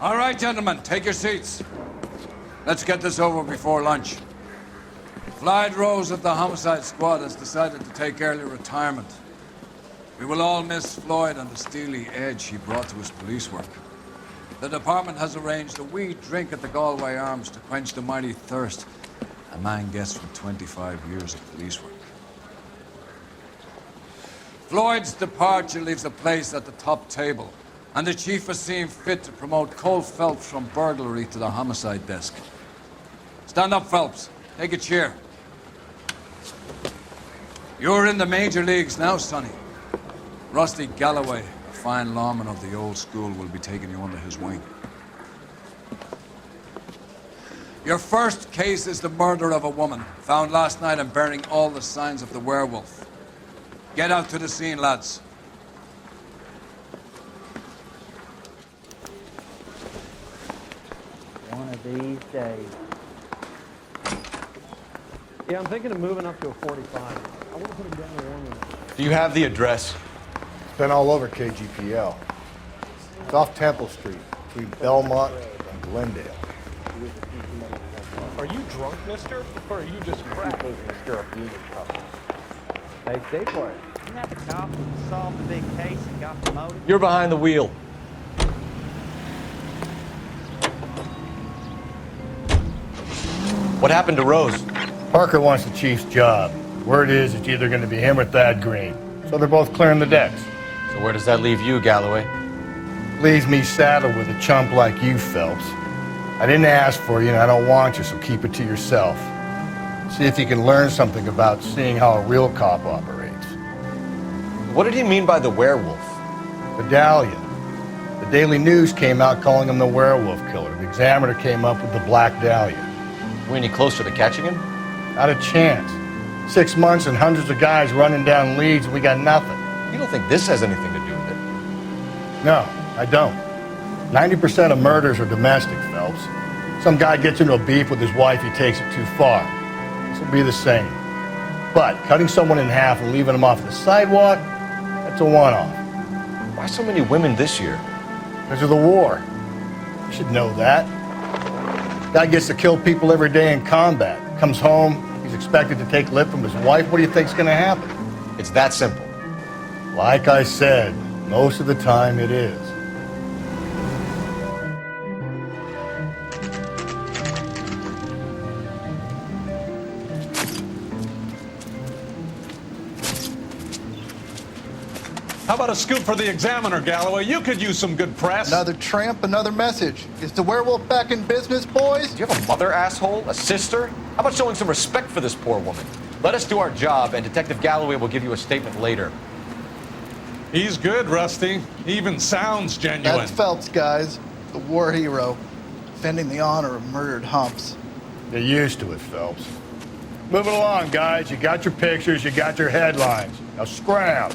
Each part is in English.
All right, gentlemen, take your seats. Let's get this over before lunch. Floyd Rose of the Homicide Squad has decided to take early retirement. We will all miss Floyd and the steely edge he brought to his police work. The department has arranged a wee drink at the Galway Arms to quench the mighty thirst a man gets from 25 years of police work. Floyd's departure leaves a place at the top table, and the chief has seen fit to promote Cole Phelps from burglary to the homicide desk. Stand up, Phelps. Take a chair. You're in the major leagues now, Sonny. Rusty Galloway, a fine lawman of the old school, will be taking you under his wing. Your first case is the murder of a woman, found last night and bearing all the signs of the werewolf. Get out to the scene, lads. One of these days. Yeah, I'm thinking of moving up to a 45. I want to put him down to 1 minute. Do you have the address? It's been all over KGPL. It's off Temple Street, between Belmont and Glendale. Are you drunk, mister? Or are you just cracked? Hey, stay for it. Isn't that the cop who solved the big case and got promoted? You're behind the wheel. What happened to Rose? Parker wants the chief's job. Word is it's either going to be him or Thad Green. So they're both clearing the decks. So where does that leave you, Galloway? Leaves me saddled with a chump like you, Phelps. I didn't ask for you and I don't want you, so keep it to yourself. See if you can learn something about seeing how a real cop operates. What did he mean by the werewolf? Medallion. The Daily News came out calling him the werewolf killer. The Examiner came up with the Black Dahlia. We any closer to catching him? Not a chance. 6 months and hundreds of guys running down leads and we got nothing. You don't think this has anything to do with it? No, I don't. 90% of murders are domestic, Phelps. Some guy gets into a beef with his wife, he takes it too far. This will be the same. But cutting someone in half and leaving them off the sidewalk, that's a one-off. Why so many women this year? Because of the war. You should know that. Guy gets to kill people every day in combat. Comes home, he's expected to take lip from his wife. What do you think's going to happen? It's that simple. Like I said, most of the time it is. How about a scoop for the Examiner, Galloway? You could use some good press. Another tramp, another message. Is the werewolf back in business, boys? Do you have a mother, asshole? A sister? How about showing some respect for this poor woman? Let us do our job, and Detective Galloway will give you a statement later. He's good, Rusty. He even sounds genuine. That's Phelps, guys. The war hero. Defending the honor of murdered humps. Get used to it, Phelps. Move it along, guys. You got your pictures, you got your headlines. Now scram.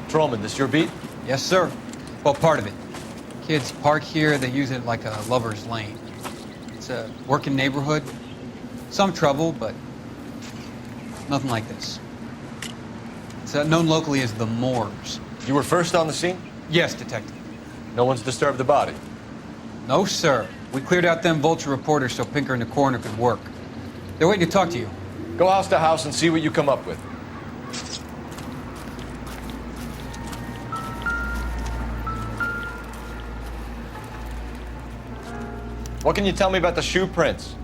Patrolman, this your beat? Yes, sir. Well, part of it. Kids park here, they use it like a lover's lane. It's a working neighborhood. Some trouble, but nothing like this. It's known locally as the Moors. You were first on the scene? Yes, Detective. No one's disturbed the body? No, sir. We cleared out them vulture reporters so Pinker and the coroner could work. They're waiting to talk to you. Go house to house and see what you come up with. What can you tell me about the shoe prints?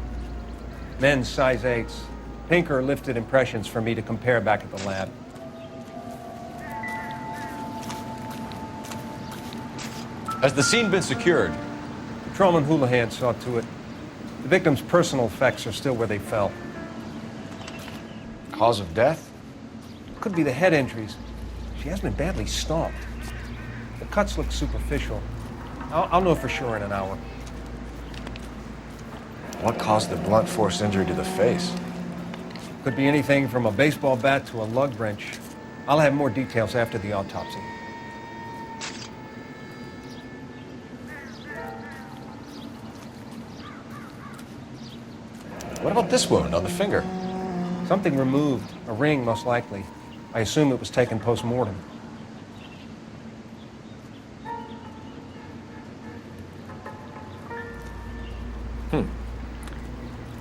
Men's size 8s. Pinker lifted impressions for me to compare back at the lab. Has the scene been secured? Patrolman Houlihan saw to it. The victim's personal effects are still where they fell. Cause of death? Could be the head injuries. She has been badly stomped. The cuts look superficial. I'll know for sure in an hour. What caused the blunt force injury to the face? Could be anything from a baseball bat to a lug wrench. I'll have more details after the autopsy. What about this wound on the finger? Something removed, a ring most likely. I assume it was taken post-mortem.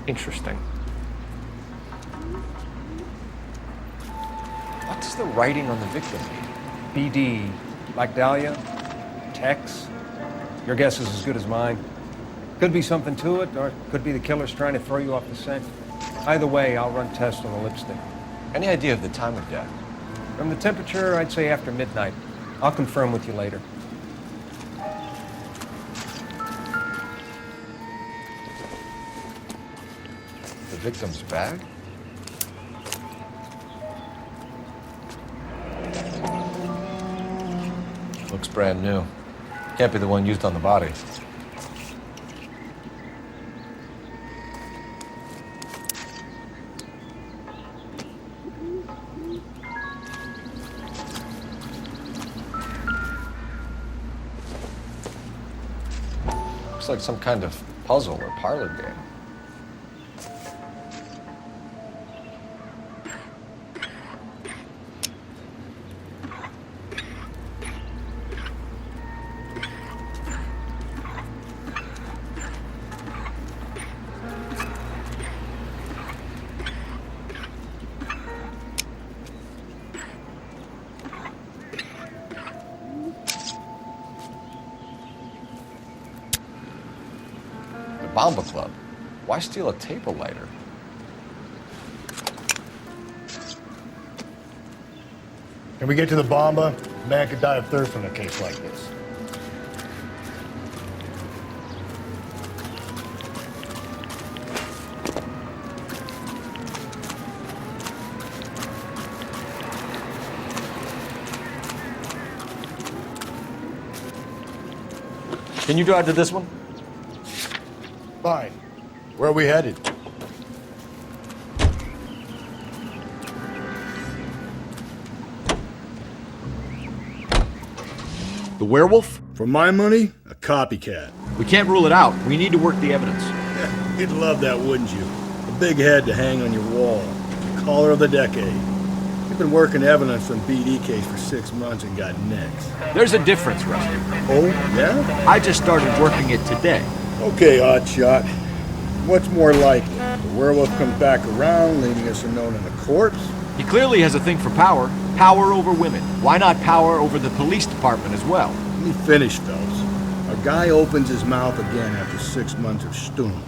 Interesting. What does the writing on the victim mean? BD, like Dahlia, Tex. Your guess is as good as mine. Could be something to it, or it could be the killer's trying to throw you off the scent. Either way, I'll run tests on the lipstick. Any idea of the time of death? From the temperature, I'd say after midnight. I'll confirm with you later. The victim's bag? Looks brand new. Can't be the one used on the body. Looks like some kind of puzzle or parlor game. Bomba Club. Why steal a table lighter? Can we get to the Bomba? A man could die of thirst in a case like this. Can you drive to this one? Fine. Where are we headed? The werewolf? For my money, a copycat. We can't rule it out. We need to work the evidence. You'd love that, wouldn't you? A big head to hang on your wall. The caller of the decade. You've been working evidence on BD case for 6 months and got nicks. There's a difference, Rusty. Oh, yeah? I just started working it today. Okay, Oddshot. What's more likely? The werewolf comes back around, leaving us unknown in a corpse? He clearly has a thing for power. Power over women. Why not power over the police department as well? Let me finish, Phelps. A guy opens his mouth again after 6 months of stewing.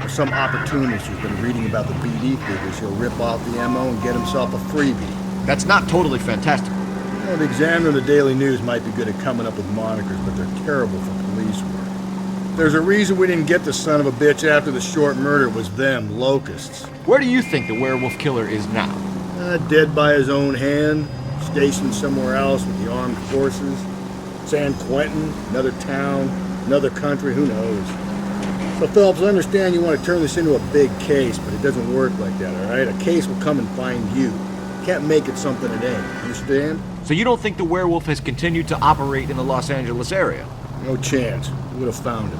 Or some opportunist who's been reading about the BD figures, he'll rip off the MO and get himself a freebie. That's not totally fantastical. You know, the Examiner and the Daily News might be good at coming up with monikers, but they're terrible for police work. There's a reason we didn't get the son of a bitch after the short murder was them, locusts. Where do you think the werewolf killer is now? Dead by his own hand, stationed somewhere else with the armed forces. San Quentin, another town, another country, who knows? So Phelps, I understand you want to turn this into a big case, but it doesn't work like that, all right? A case will come and find you. Can't make it something it ain't, understand? So you don't think the werewolf has continued to operate in the Los Angeles area? No chance. We would have found him.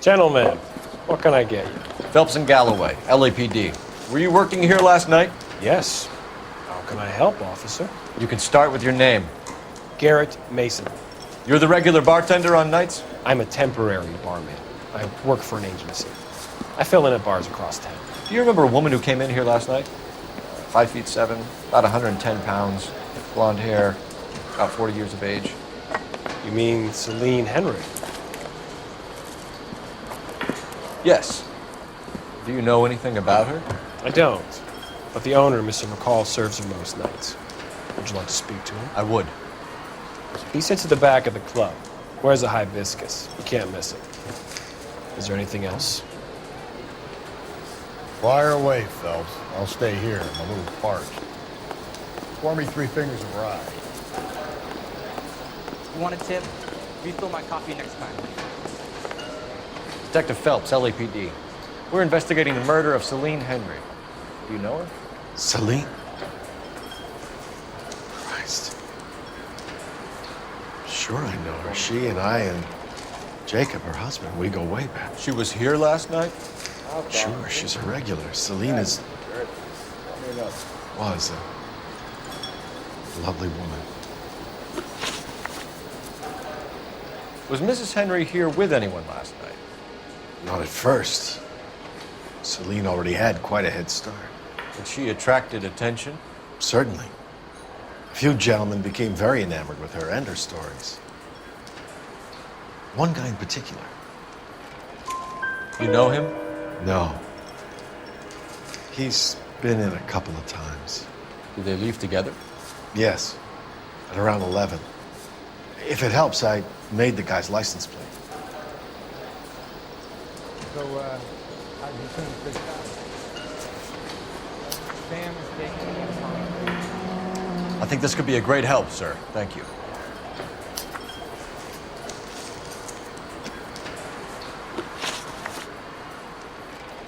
Gentlemen, what can I get you? Phelps and Galloway, LAPD. Were you working here last night? Yes. How can I help, officer? You can start with your name. Garrett Mason. You're the regular bartender on nights? I'm a temporary barman. I work for an agency. I fill in at bars across town. Do you remember a woman who came in here last night? 5'7", about 110 pounds, blonde hair, about 40 years of age. You mean Celine Henry? Yes. Do you know anything about her? I don't. But the owner, Mr. McCall, serves her most nights. Would you like to speak to him? I would. He sits at the back of the club. Wears a hibiscus. You can't miss it. Is there anything else? Fire away, Phelps. I'll stay here. I'm a little parched. Pour me 3 fingers of rye. You want a tip? Refill my coffee next time. Detective Phelps, LAPD. We're investigating the murder of Celine Henry. Do you know her? Celine? Christ. Sure I know her. She and I and Jacob, her husband, we go way back. She was here last night? Sure, she's a regular. Celine was a lovely woman. Was Mrs. Henry here with anyone last night? Not at first. Celine already had quite a head start. And she attracted attention? Certainly. A few gentlemen became very enamored with her and her stories. One guy in particular. You know him? No. He's been in a couple of times. Did they leave together? Yes, at around 11. If it helps, I made the guy's license plate. So, how do you think this Sam is taking the information? I think this could be a great help, sir. Thank you.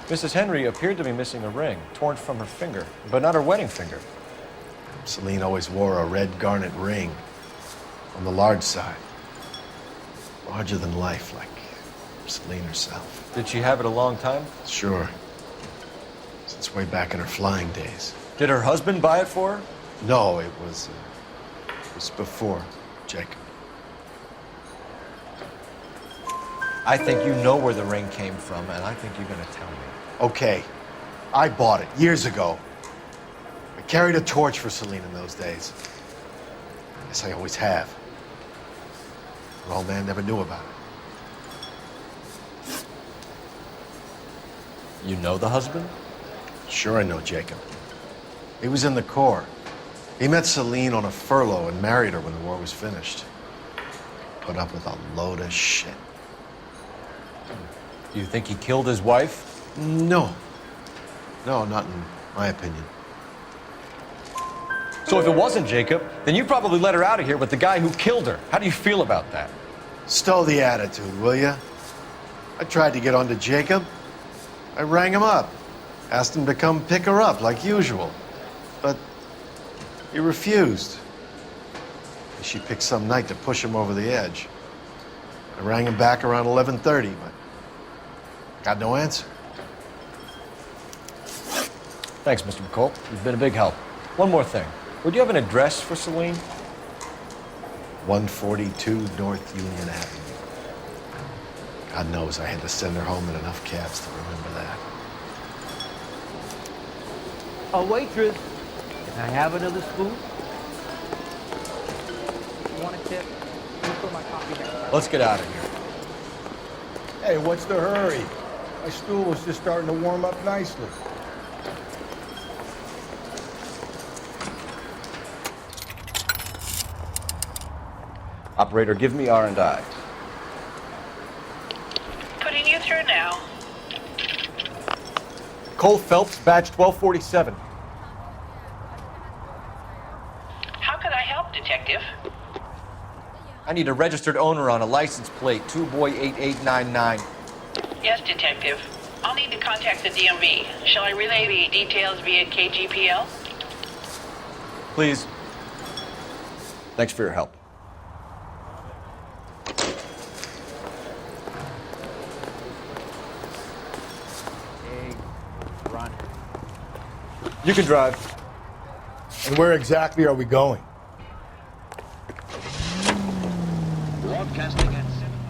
Mrs. Henry appeared to be missing a ring, torn from her finger, but not her wedding finger. Celine always wore a red garnet ring on the large side. Larger than life, like Celine herself. Did she have it a long time? Sure. Since way back in her flying days. Did her husband buy it for her? No, it was before Jacob. I think you know where the ring came from, and I think you're going to tell me. Okay, I bought it years ago. I carried a torch for Celine in those days. Yes, I always have. Her old man never knew about it. You know the husband? Sure I know Jacob. He was in the Corps. He met Celine on a furlough and married her when the war was finished. Put up with a load of shit. Do you think he killed his wife? No. No, not in my opinion. So if it wasn't Jacob, then you probably let her out of here with the guy who killed her. How do you feel about that? Stow the attitude, will ya? I tried to get onto Jacob. I rang him up. Asked him to come pick her up, like usual. But he refused. She picked some night to push him over the edge. I rang him back around 11:30, but got no answer. Thanks, Mr. McCall. You've been a big help. One more thing. Would you have an address for Celine? 142 North Union Avenue. God knows I had to send her home in enough cabs to remember that. Oh, waitress, can I have another spoon? You want a tip? Refill my coffee next time. Let's get out of here. Hey, what's the hurry? My stool was just starting to warm up nicely. Operator, give me R&I. Putting you through now. Cole Phelps, badge 1247. How can I help, Detective? I need a registered owner on a license plate, 2boy8899. Yes, Detective. I'll need to contact the DMV. Shall I relay the details via KGPL? Please. Thanks for your help. Run. You can drive. And where exactly are we going?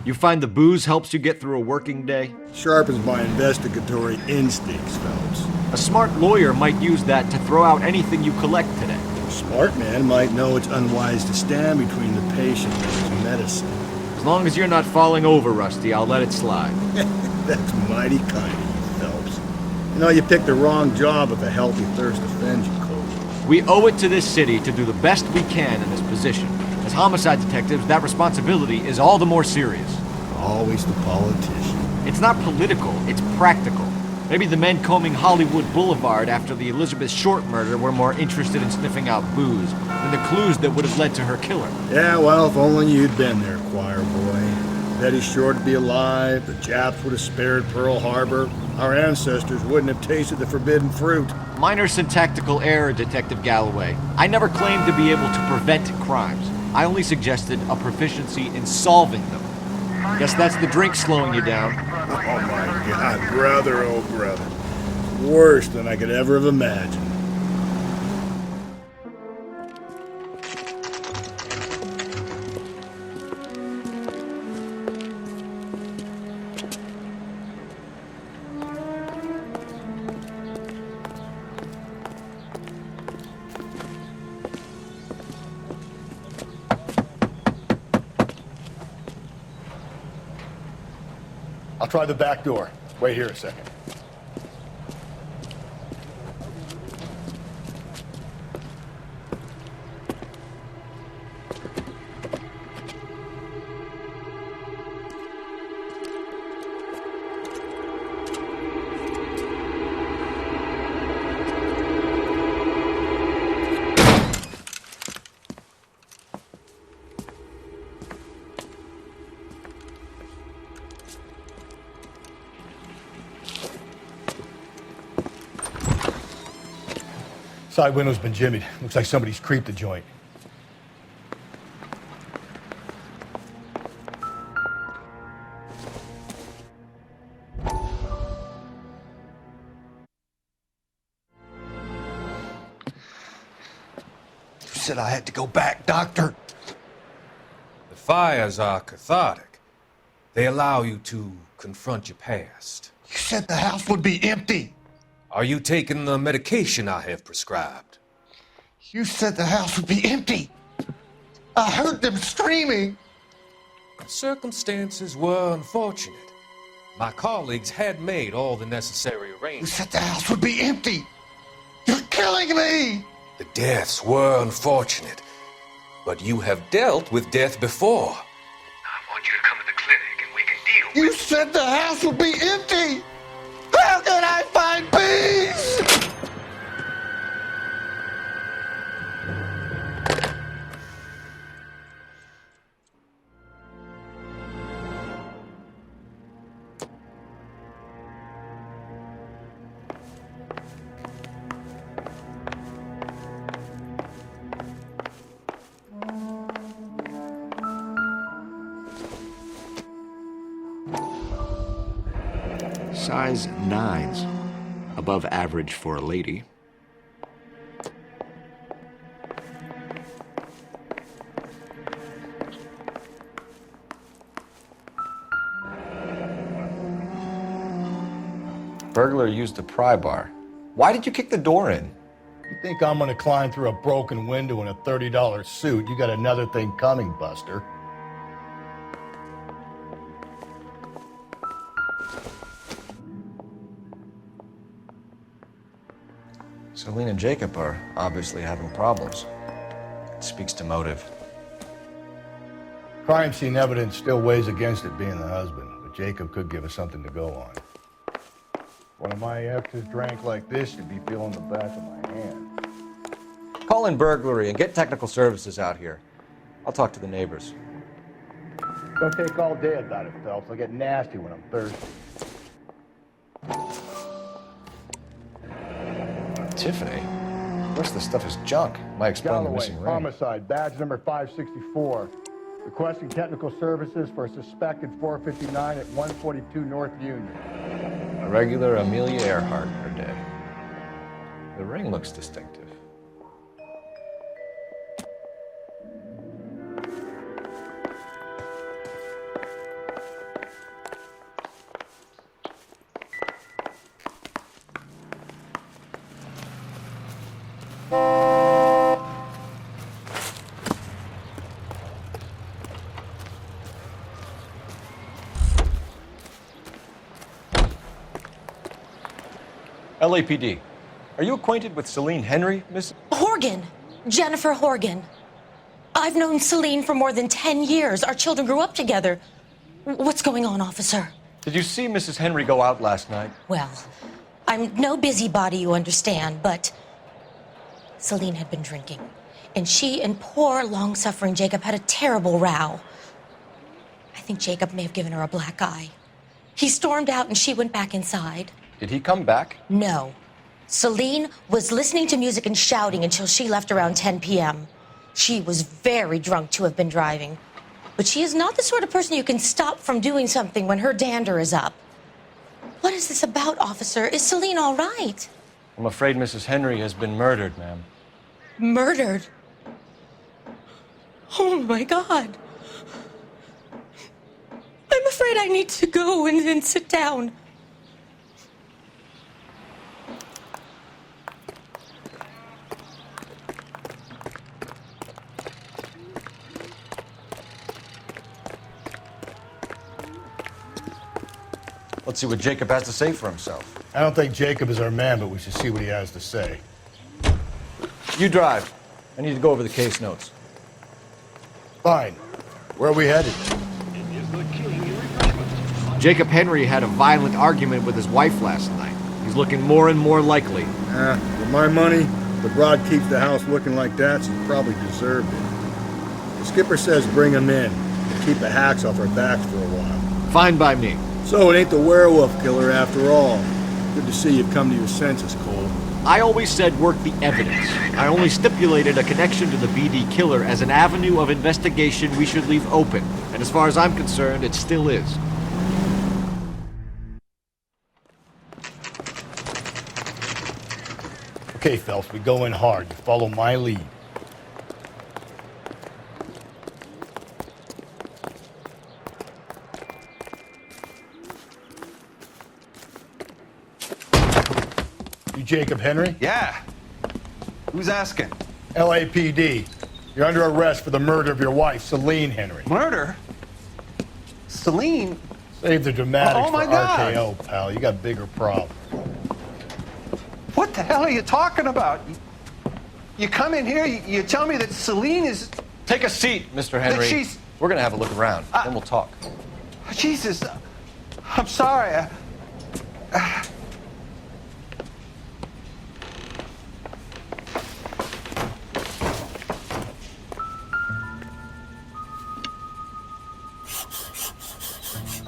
You find the booze helps you get through a working day? Sharpens my investigatory instincts, Phelps. A smart lawyer might use that to throw out anything you collect today. A smart man might know it's unwise to stand between the patient and his medicine. As long as you're not falling over, Rusty, I'll let it slide. That's mighty kind of you, Phelps. You know, you picked the wrong job if a healthy thirst offends you, Cole. We owe it to this city to do the best we can in this position. As homicide detectives, that responsibility is all the more serious. Always the politician. It's not political, it's practical. Maybe the men combing Hollywood Boulevard after the Elizabeth Short murder were more interested in sniffing out booze than the clues that would have led to her killer. Yeah, well, if only you'd been there, choir boy. Betty Short would be alive, the Japs would have spared Pearl Harbor, our ancestors wouldn't have tasted the forbidden fruit. Minor syntactical error, Detective Galloway. I never claimed to be able to prevent crimes. I only suggested a proficiency in solving them. Guess that's the drink slowing you down. Oh my God, brother, oh brother. Worse than I could ever have imagined. I'll try the back door. Wait here a second. Side window's been jimmied. Looks like somebody's creeped the joint. You said I had to go back, Doctor. The fires are cathartic. They allow you to confront your past. You said the house would be empty. Are you taking the medication I have prescribed? You said the house would be empty. I heard them screaming. Circumstances were unfortunate. My colleagues had made all the necessary You arrangements. said the house would be empty. You're killing me. The deaths were unfortunate, but you have dealt with death before. I want you to come to the clinic and we can deal You said the house would be empty. How can I find peace? Size 9s. Above average for a lady. Burglar used a pry bar. Why did you kick the door in? You think I'm gonna climb through a broken window in a $30 suit? You got another thing coming, Buster. Celine and Jacob are obviously having problems. It speaks to motive. Crime scene evidence still weighs against it being the husband, but Jacob could give us something to go on. One of my exes drank like this, you'd be feeling the back of my hand. Call in burglary and get technical services out here. I'll talk to the neighbors. Don't take all day about it, Phelps. I'll get nasty when I'm thirsty. Tiffany? The rest of the stuff is junk. Might explain the missing ring. Homicide, badge number 564. Requesting technical services for a suspected 459 at 142 North Union. A regular Amelia Earhart in her day. The ring looks distinctive. LAPD. Are you acquainted with Celine Henry, Miss? Horgan. Jennifer Horgan. I've known Celine for more than 10 years. Our children grew up together. What's going on, officer? Did you see Mrs. Henry go out last night? Well, I'm no busybody, you understand, but Celine had been drinking. And she and poor, long-suffering Jacob had a terrible row. I think Jacob may have given her a black eye. He stormed out and she went back inside. Did he come back? No. Celine was listening to music and shouting until she left around 10 p.m. She was very drunk to have been driving. But she is not the sort of person you can stop from doing something when her dander is up. What is this about, officer? Is Celine all right? I'm afraid Mrs. Henry has been murdered, ma'am. Murdered? Oh, my God. I'm afraid I need to go and sit down. Let's see what Jacob has to say for himself. I don't think Jacob is our man, but we should see what he has to say. You drive. I need to go over the case notes. Fine. Where are we headed? Jacob Henry had a violent argument with his wife last night. He's looking more and more likely. For my money, the broad keeps the house looking like that, she probably deserved it. The skipper says bring him in and keep the hacks off our backs for a while. Fine by me. So it ain't the werewolf killer after all. Good to see you've come to your senses, Cole. I always said work the evidence. I only stipulated a connection to the BD killer as an avenue of investigation we should leave open. And as far as I'm concerned, it still is. Okay, Phelps, we go in hard. You follow my lead. You Jacob Henry? Yeah. Who's asking? LAPD. You're under arrest for the murder of your wife, Celine Henry. Murder? Celine? Save the dramatics Oh, my for God. RKO, pal. You got bigger problems. What the hell are you talking about? You come in here, you tell me that Celine is... Take a seat, Mr. Henry. That she's... We're gonna have a look around, then we'll talk. Jesus, I'm sorry.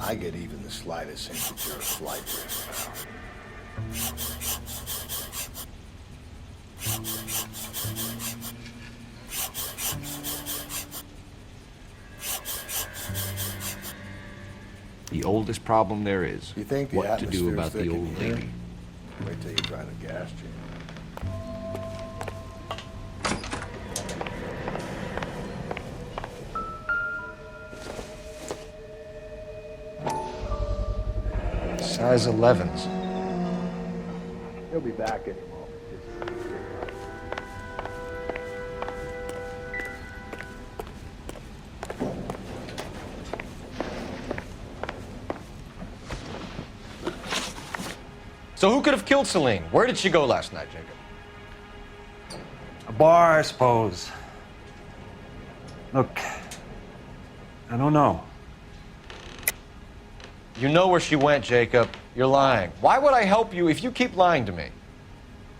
I get even the slightest hint that you're a flight risk, pal. The oldest problem there is. You think the what to do atmosphere's about the thick in old here? lady. Wait till you try the gas chamber. Size 11s. He'll be back in a moment. So who could have killed Celine? Where did she go last night, Jacob? A bar, I suppose. Look, I don't know. You know where she went, Jacob. You're lying. Why would I help you if you keep lying to me?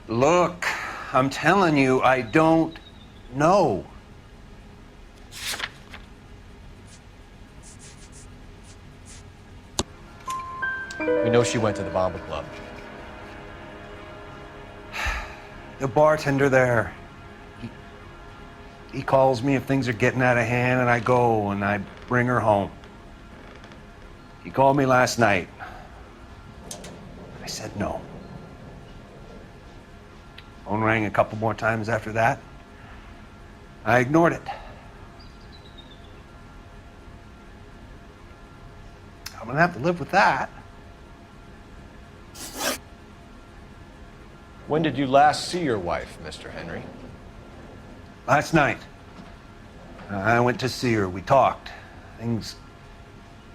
Look, I'm telling you, I don't know. We know she went to the Bomber Club. The bartender there, he calls me if things are getting out of hand, and I go and I bring her home. He called me last night. I said no. Phone rang a couple more times after that. I ignored it. I'm gonna have to live with that. When did you last see your wife, Mr. Henry? Last night. I went to see her. We talked. Things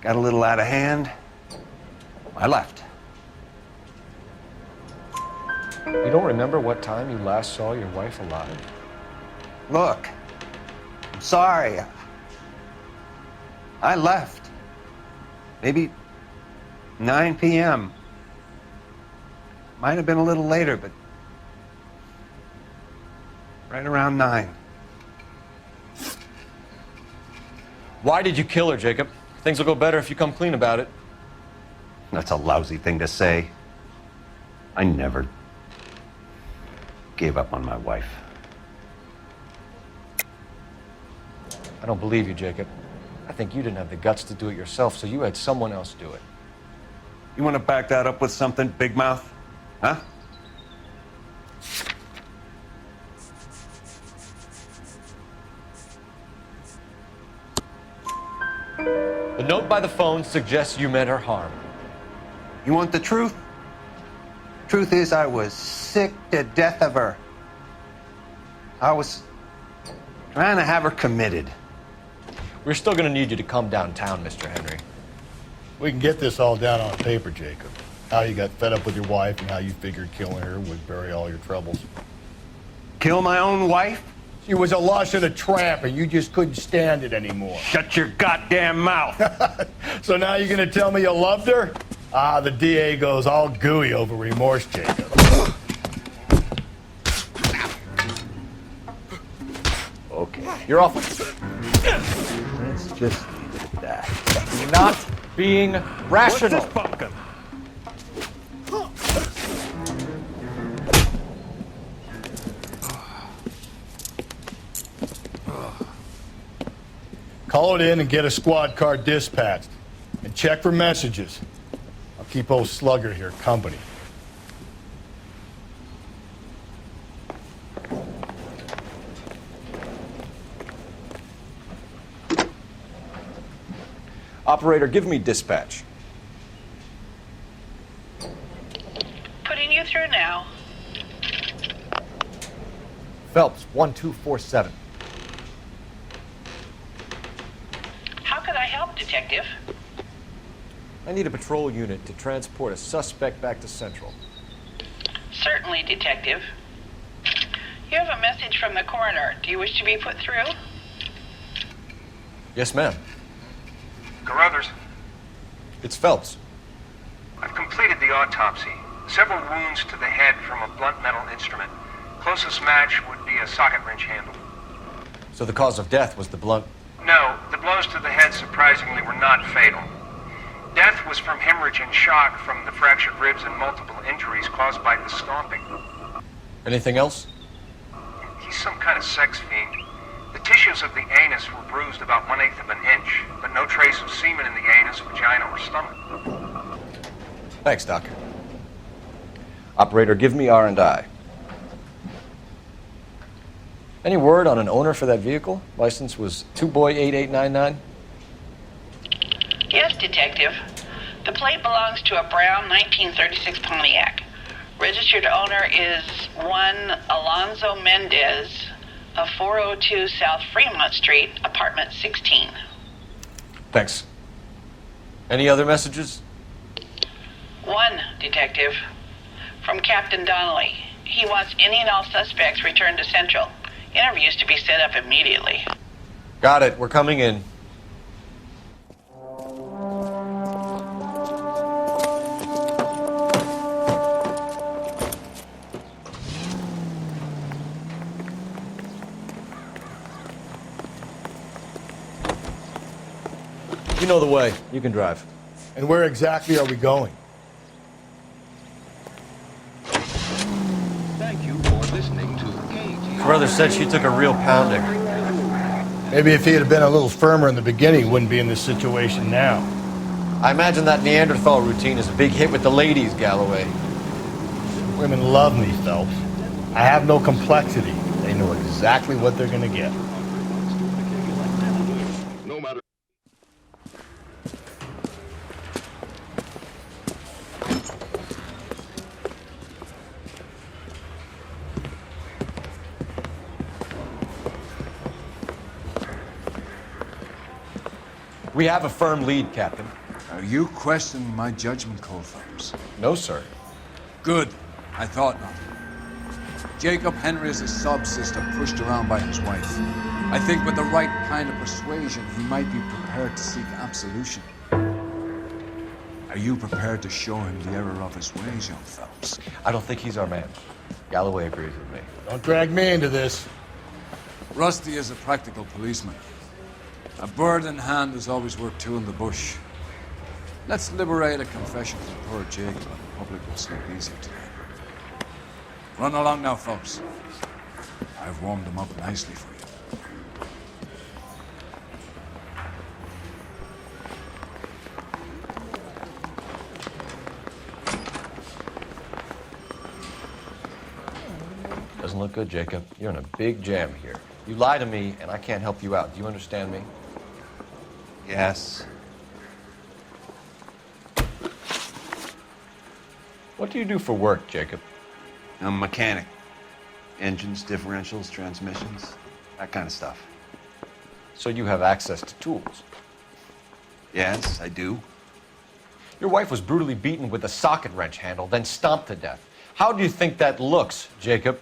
got a little out of hand. I left. You don't remember what time you last saw your wife alive? Look, I'm sorry. I left. Maybe 9 p.m. Might have been a little later, but right around 9. Why did you kill her, Jacob? Things will go better if you come clean about it. That's a lousy thing to say. I never gave up on my wife. I don't believe you, Jacob. I think you didn't have the guts to do it yourself, so you had someone else do it. You want to back that up with something, Big Mouth? Huh? The note by the phone suggests you meant her harm. You want the truth? Truth is, I was sick to death of her. I was trying to have her committed. We're still going to need you to come downtown, Mr. Henry. We can get this all down on paper, Jacob. How you got fed up with your wife and how you figured killing her would bury all your troubles. Kill my own wife? She was a lush and a tramp, and you just couldn't stand it anymore. Shut your goddamn mouth. So now you're gonna tell me you loved her? Ah, the DA goes all gooey over remorse, Jacob. Okay, you're off. Let's just leave it at that. You're not being rational. What's this pumpkin? Call it in and get a squad car dispatched. And check for messages. I'll keep old Slugger here company. Operator, give me dispatch. Putting you through now. Phelps, 1247. How could I help, Detective? I need a patrol unit to transport a suspect back to Central. Certainly, Detective. You have a message from the coroner. Do you wish to be put through? Yes, ma'am. Carruthers, It's Phelps. I've completed the autopsy. Several wounds to the head from a blunt metal instrument. Closest match would be a socket wrench handle. So the cause of death was the blunt. No, the blows to the head surprisingly were not fatal. Death was from hemorrhage and shock from the fractured ribs and multiple injuries caused by the stomping. Anything else? He's some kind of sex fiend. The tissues of the anus were bruised about 1/8 of an inch, but no trace of semen in the anus, vagina, or stomach. Thanks, Doc. Operator, give me R&I. Any word on an owner for that vehicle? License was 2boy8899. Yes, Detective. The plate belongs to a brown 1936 Pontiac. Registered owner is one Alonzo Mendez of 402 South Fremont Street, apartment 16. Thanks. Any other messages? One, Detective. From Captain Donnelly. He wants any and all suspects returned to Central. Interviews to be set up immediately. Got it. We're coming in. You know the way. You can drive. And where exactly are we going? Thank you for listening to KG. Carruthers said she took a real pounding. Maybe if he had been a little firmer in the beginning, he wouldn't be in this situation now. I imagine that Neanderthal routine is a big hit with the ladies, Galloway. Women love me, Phelps. I have no complexity. They know exactly what they're gonna get. No matter. We have a firm lead, Captain. Are you questioning my judgment call, Phelps? No, sir. Good. I thought not. Jacob Henry is a sub-sister pushed around by his wife. I think with the right kind of persuasion, he might be prepared to seek absolution. I Are you prepared to show him the error of his ways, young Phelps? I don't think he's our man. Galloway agrees with me. Don't drag me into this. Rusty is a practical policeman. A bird in hand is always worth two in the bush. Let's liberate a confession from poor Jacob, and the public will sleep easier tonight. Run along now, Phelps. I've warmed them up nicely for you. Doesn't look good, Jacob. You're in a big jam here. You lie to me, and I can't help you out. Do you understand me? Yes. What do you do for work, Jacob? I'm a mechanic. Engines, differentials, transmissions, that kind of stuff. So you have access to tools? Yes, I do. Your wife was brutally beaten with a socket wrench handle, then stomped to death. How do you think that looks, Jacob?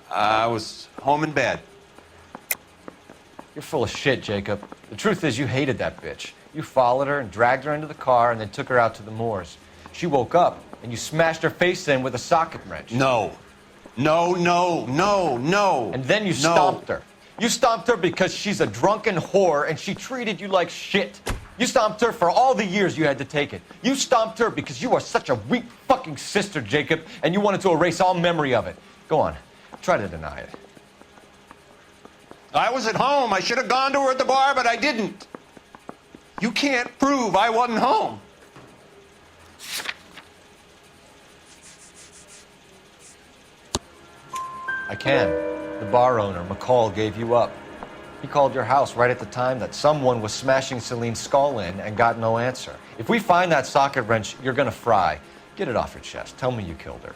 I was home in bed. You're full of shit, Jacob. The truth is you hated that bitch. You followed her and dragged her into the car and then took her out to the moors. She woke up and you smashed her face in with a socket wrench. No. No, no, no, no. And then you stomped her. You stomped her because she's a drunken whore and she treated you like shit. You stomped her for all the years you had to take it. You stomped her because you are such a weak fucking sister, Jacob, and you wanted to erase all memory of it. Go on. Try to deny it. I was at home. I should have gone to her at the bar, but I didn't. You can't prove I wasn't home. I can. The bar owner, McCall, gave you up. He called your house right at the time that someone was smashing Celine's skull in and got no answer. If we find that socket wrench, you're gonna fry. Get it off your chest. Tell me you killed her.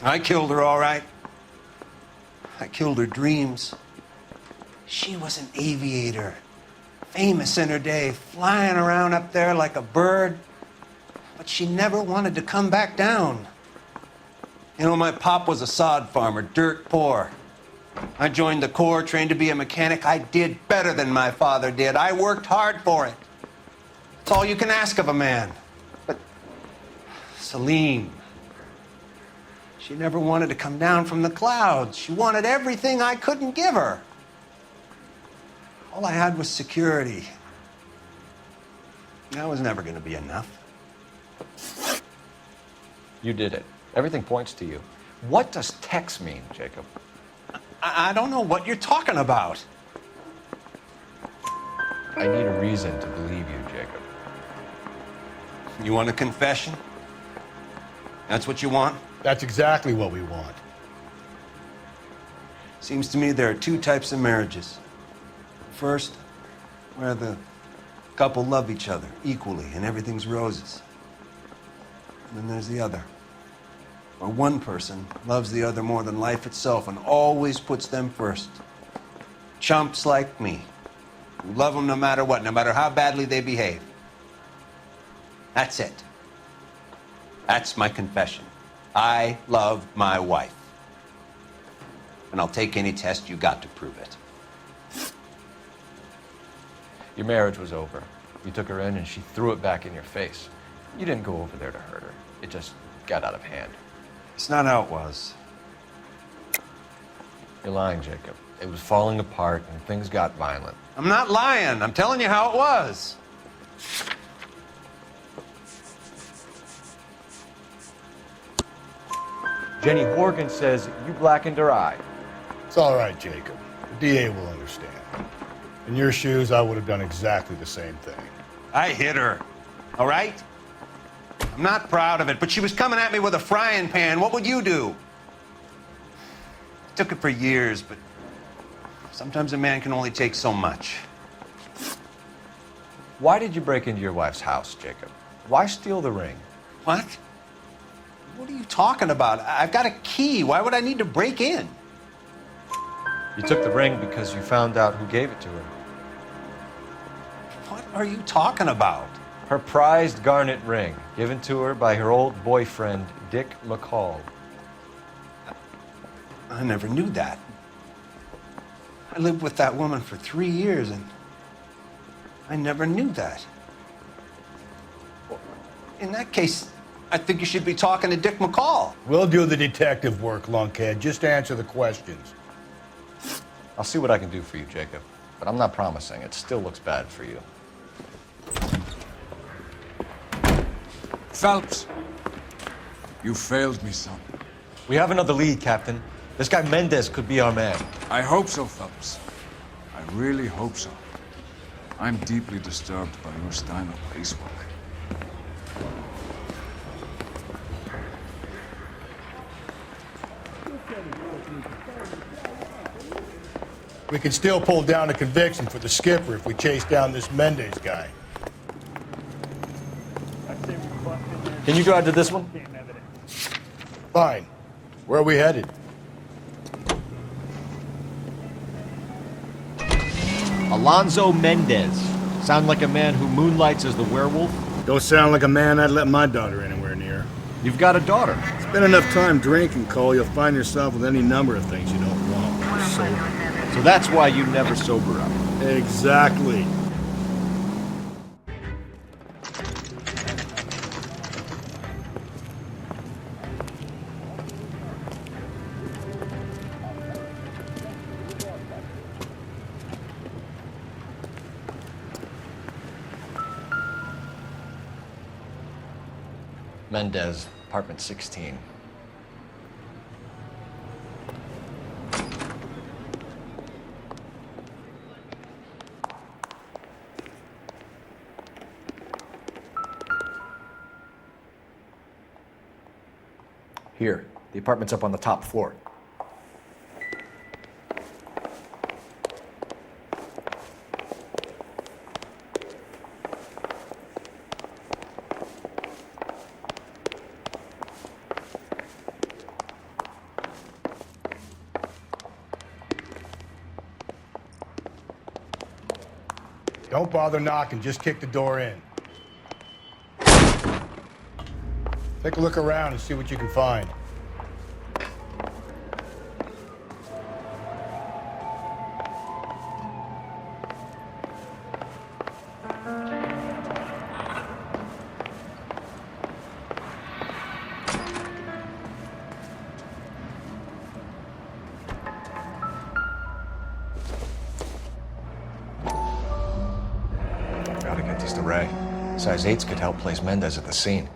I killed her, all right. I killed her dreams. She was an aviator, famous in her day, flying around up there like a bird. But she never wanted to come back down. You know, my pop was a sod farmer, dirt poor. I joined the Corps, trained to be a mechanic. I did better than my father did. I worked hard for it. It's all you can ask of a man. But Celine, she never wanted to come down from the clouds. She wanted everything I couldn't give her. All I had was security. That was never going to be enough. You did it. Everything points to you. What does Tex mean, Jacob? I don't know what you're talking about. I need a reason to believe you, Jacob. You want a confession? That's what you want? That's exactly what we want. Seems to me there are two types of marriages. First, where the couple love each other equally and everything's roses. And then there's the other, where one person loves the other more than life itself and always puts them first. Chumps like me, who love them no matter what, no matter how badly they behave. That's it. That's my confession. I love my wife. And I'll take any test you got to prove it. Your marriage was over. You took her in and she threw it back in your face. You didn't go over there to hurt her. It just got out of hand. It's not how it was. You're lying, Jacob. It was falling apart and things got violent. I'm not lying. I'm telling you how it was. Jenny Horgan says you blackened her eye. It's all right, Jacob. The DA will understand. In your shoes, I would have done exactly the same thing. I hit her, all right? I'm not proud of it, but she was coming at me with a frying pan. What would you do? It took it for years, but sometimes a man can only take so much. Why did you break into your wife's house, Jacob? Why steal the ring? What? What are you talking about? I've got a key. Why would I need to break in? You took the ring because you found out who gave it to her. What are you talking about? Her prized garnet ring, given to her by her old boyfriend, Dick McCall. I never knew that. I lived with that woman for 3 years, and I never knew that. In that case, I think you should be talking to Dick McCall. We'll do the detective work, lunkhead. Just answer the questions. I'll see what I can do for you, Jacob. But I'm not promising. It still looks bad for you. Phelps, you failed me, son. We have another lead, Captain. This guy Mendez could be our man. I hope so, Phelps. I really hope so. I'm deeply disturbed by your style of police work. We can still pull down a conviction for the skipper if we chase down this Mendez guy. Can you drive to this one? Fine. Where are we headed? Alonzo Mendez. Sound like a man who moonlights as the werewolf? Don't sound like a man I'd let my daughter anywhere near. You've got a daughter. Spend enough time drinking, Cole, you'll find yourself with any number of things you don't want. So that's why you never sober up. Exactly. Mendez, apartment 16. Here, the apartment's up on the top floor. Don't bother knocking, just kick the door in. Take a look around and see what you can find. Gotta get these to Ray. Size 8s could help place Mendez at the scene.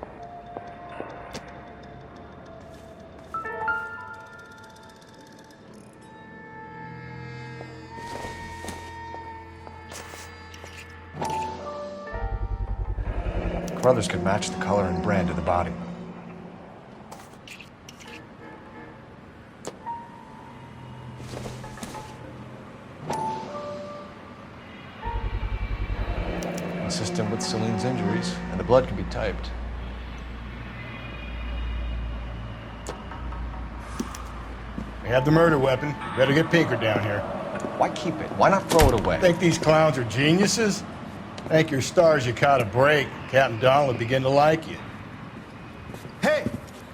Carruthers could match the color and brand of the body. Consistent with Celine's injuries, and the blood can be typed. We have the murder weapon. Better get Pinker down here. Why keep it? Why not throw it away? Think these clowns are geniuses? Thank your stars you caught a break. Captain Don will begin to like you. Hey!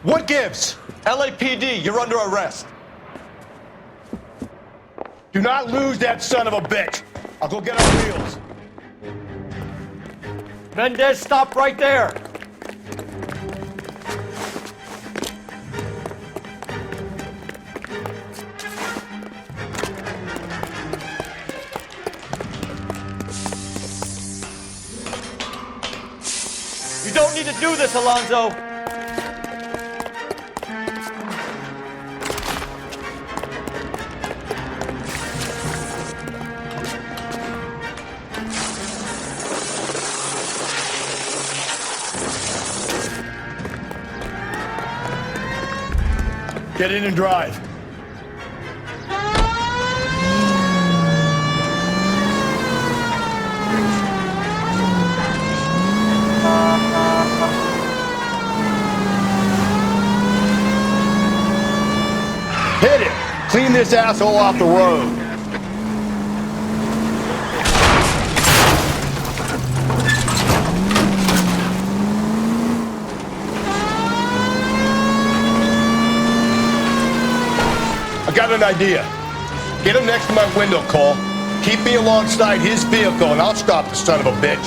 What gives? LAPD, you're under arrest. Do not lose that son of a bitch. I'll go get our wheels. Mendez, stop right there! You don't need to do this, Alonzo! Get in and drive. Hit it! Clean this asshole off the road. I got an idea. Get him next to my window, Cole. Keep me alongside his vehicle and I'll stop the son of a bitch.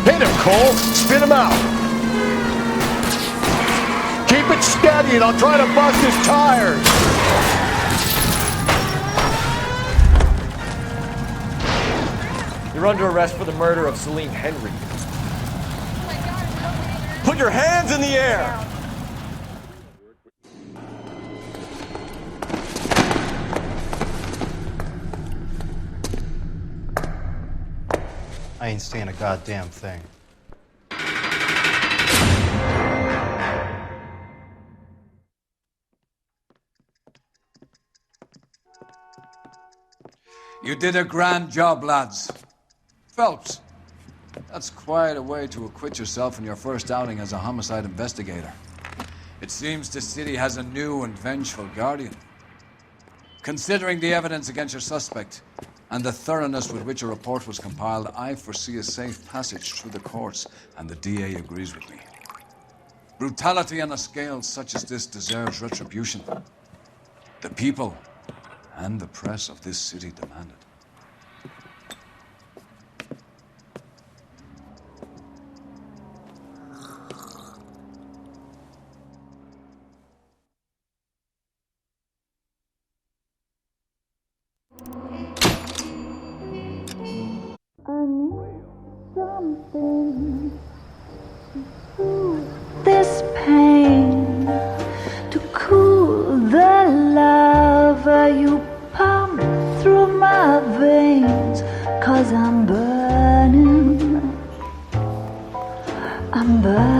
Hit him, Cole. Spin him out. Keep it steady and I'll try to bust his tires. You're under arrest for the murder of Celine Henry. Put your hands in the air! I ain't saying a goddamn thing. You did a grand job, lads. Phelps, that's quite a way to acquit yourself in your first outing as a homicide investigator. It seems the city has a new and vengeful guardian. Considering the evidence against your suspect and the thoroughness with which a report was compiled, I foresee a safe passage through the courts, and the DA agrees with me. Brutality on a scale such as this deserves retribution. The people and the press of this city demand it. This pain to cool the lava you pump through my veins, 'cause I'm burning, I'm burning.